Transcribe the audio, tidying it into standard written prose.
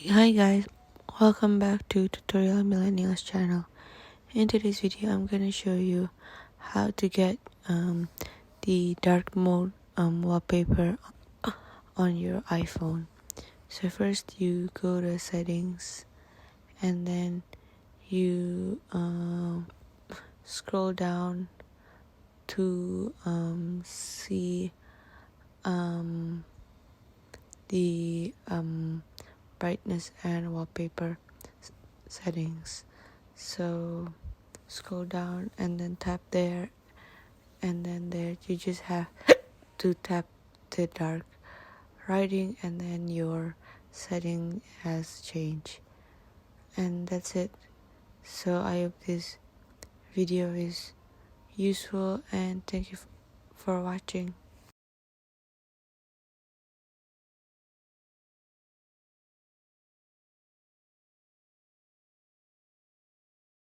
Hi guys, welcome back to Tutorial Millennials channel. In today's video, I'm gonna show you how to get the dark mode wallpaper on your iPhone. So first you go to settings and then you scroll down to see the brightness and wallpaper settings. So scroll down and then tap there, and then there you just have to tap the dark writing, and then your setting has changed, and that's it. So I hope this video is useful, and thank you for watching.